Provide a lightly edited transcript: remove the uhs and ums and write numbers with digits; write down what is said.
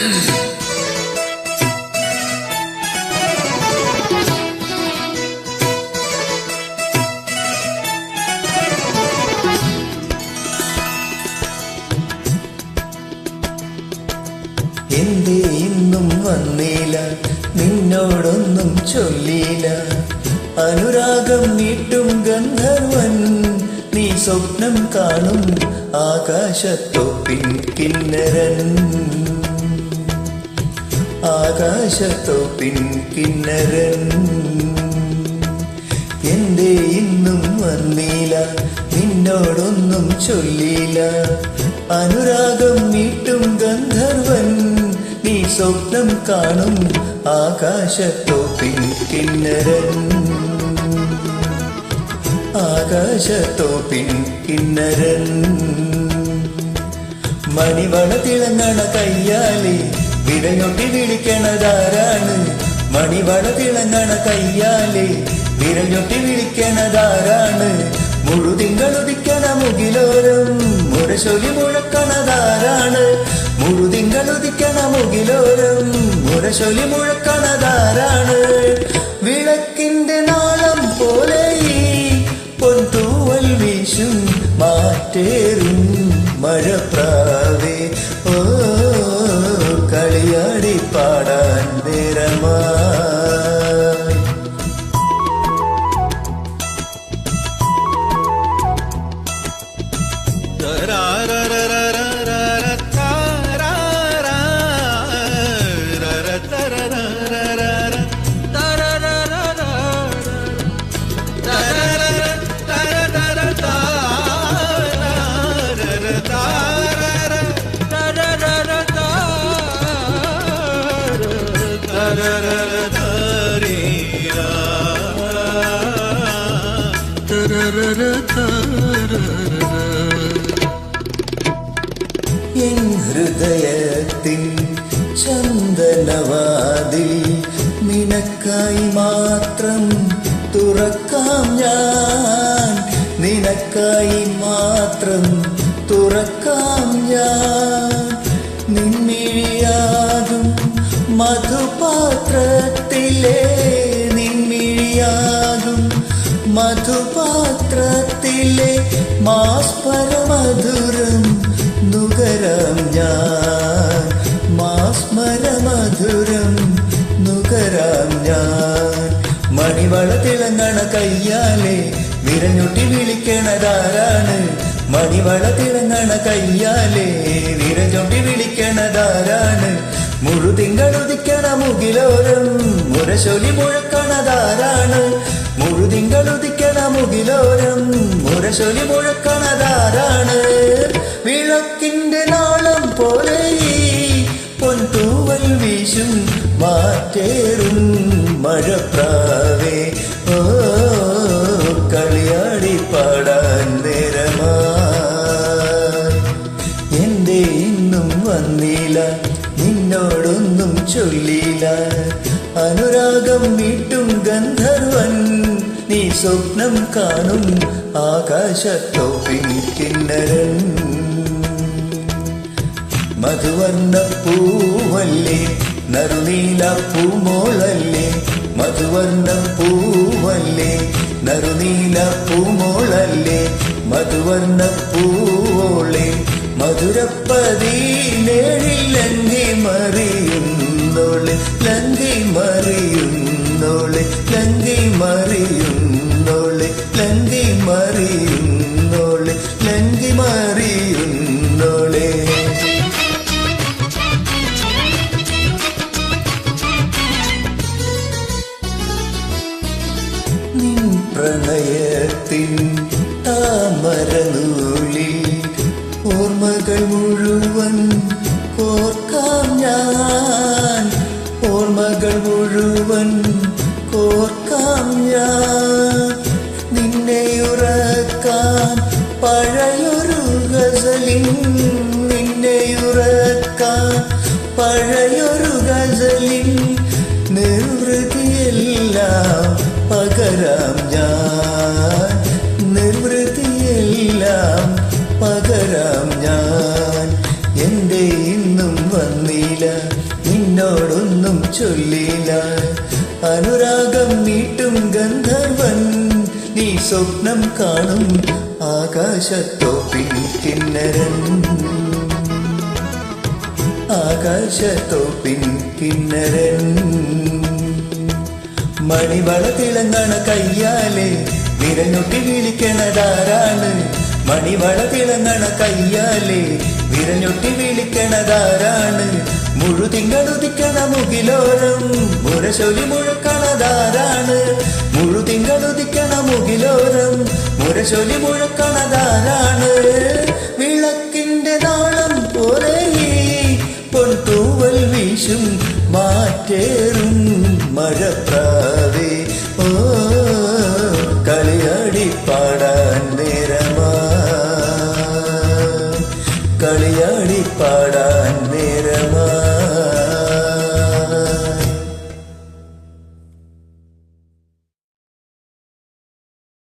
എന്തേ ഇന്നും വന്നില്ല, നിന്നോടൊന്നും ചൊല്ലില്ല. അനുരാഗം നീട്ടും ഗന്ധർവൻ, നീ സ്വപ്നം കാണും ആകാശത്തൊപ്പിൻ കിന്നരൻ. ആകാശത്തൊപ്പിൻ കിന്നരൻ. എന്തേ ഇന്നും വന്നില്ല, നിന്നോടൊന്നും ചൊല്ലില്ല. അനുരാഗം നീട്ടും ഗന്ധർവൻ, നീ സ്വപ്നം കാണും ആകാശത്തൊപ്പിൻ കിന്നരൻ. ആകാശത്തൊപ്പിൻ കിന്നരൻ. മണിവള തിളങ്ങണ കയ്യാലെ വിരഞ്ഞൊട്ടി വിളിക്കണതാരാണ്? മണിവള തിളങ്ങണ കയ്യാലെ വിരഞ്ഞൊട്ടി വിളിക്കണതാരാണ്? മുഴുതിങ്കളുദിക്കണ മുകിലോരം മുരശൊലി മുഴക്കണതാരാണ്? മുഴുതിങ്കളുദിക്കണ മുകിലോരം മുരശൊലി മുഴക്കണതാരാണ്? വിളക്കിന്റെ നാളം പോലെ ഈ പൊൻതൂവൽ വീശും മാറ്റേറും മഴപ്രാവേ, ഓ കളിയാടി പാടാൻ നേരമായി. എൻ ഹൃദയത്തിൻ ചന്ദനവാതിൽ നിനക്കായി മാത്രം തുറക്കാം ഞാൻ. നിനക്കായി മാത്രം തുറക്കാം ഞാൻ. നിൻമിഴിയാകും മധുപാത്രത്തിലെ, നിൻമിഴിയാകും മധുപാത്രത്തിലെ മാസ്മരമധുരം നുകരാം ഞാൻ. മാസ്മരമധുരം നുകരാം ഞാൻ. മണിവള തിളങ്ങണ കയ്യാലെ വിരഞ്ഞൊട്ടി വിളിക്കണതാരാണ്? മണിവള തിളങ്ങണ കയ്യാലെ വിരഞ്ഞൊട്ടി വിളിക്കണതാരാണ്? മുഴുതിങ്കളുദിക്കണ മുകിലോരം മുരശൊലി മുഴക്കണതാരാണ്? മുഴുതിങ്കളുദിക്കണ മുകിലോരം മുരശൊലി മുഴക്കണതാരാണ്? വിളക്കിന്റെ നാളം പോലെ ഈ പൊൻതൂവൽ വീശും മാറ്റേറും മഴപ്രാവേ, ഓ കളിയാടി പാടാൻ നേരമായി. എന്തേ ഇന്നും വന്നില്ല, നിന്നോടൊന്നും ചൊല്ലില്ല. അനുരാഗം നീട്ടും ഗന്ധർവൻ, നീ സ്വപ്നം കാണും ആകാശത്തൊപ്പിൻ കിന്നരൻ. മധുവർണ്ണ പൂവല്ലേ നറുനീല പൂമോളല്ലേ? മധുവർണ്ണ പൂവല്ലേ നറുനീല പൂമോളല്ലേ? മധുവർണ്ണ പൂവോളെ മധുരപ്പതിനേഴിൽ ലങ്കി മറിയുന്നോളെ, ലങ്കി മറിയുന്നോളെ, ലങ്കി മറിയുന്നോളെ, ലങ്കി മറിയുന്നോളെ, ലങ്കി മറിയുന്നോളെ. നിൻ പ്രണയത്തിൻ താമരനൂലിൽ ഓർമ്മകൾ മുഴുവൻ കോർക്കാം ഞാൻ. ഓർമ്മകൾ മുഴുവൻ കോർക്കാം ഞാൻ. നിന്നെ ഉറക്കാൻ പഴയൊരു ഗസലിൻ, നിന്നെ ഉറക്കാൻ പഴയൊരു ഗസലിൻ നിർവൃതിയെല്ലാം പകരാം ഞാൻ. നിർവൃതിയെല്ലാം പകരാം ഞാൻ. എന്തേ ഇന്നും വന്നില്ല, ചൊല്ലില അനുരാഗം മീട്ടും ഗന്ധർവൻ നീ സ്വപ്നം കാണും ആകാശത്തോപ്പിൻ കിന്നരൻ ആകാശത്തോപ്പിൻ കിന്നരൻ മണിവള തിളങ്ങണ കയ്യാലെ വിരഞ്ഞൊട്ടി വിളിക്കണതാരാണ് മണിവള തിളങ്ങണ കയ്യാലെ വിരഞ്ഞൊട്ടി വിളിക്കണതാരാണ് മുഴുതിങ്കളുദിക്കണ മുകിലോരം മുരശൊലി മുഴക്കണതാരാണ് മുഴുതിങ്കളുദിക്കണ മുകിലോരം മുരശൊലി മുഴക്കണതാരാണ് വിളക്കിന്റെ നാളം പോലെ പൊൻതൂവൽ വീശും മാറ്റേറും മഴപ്രാ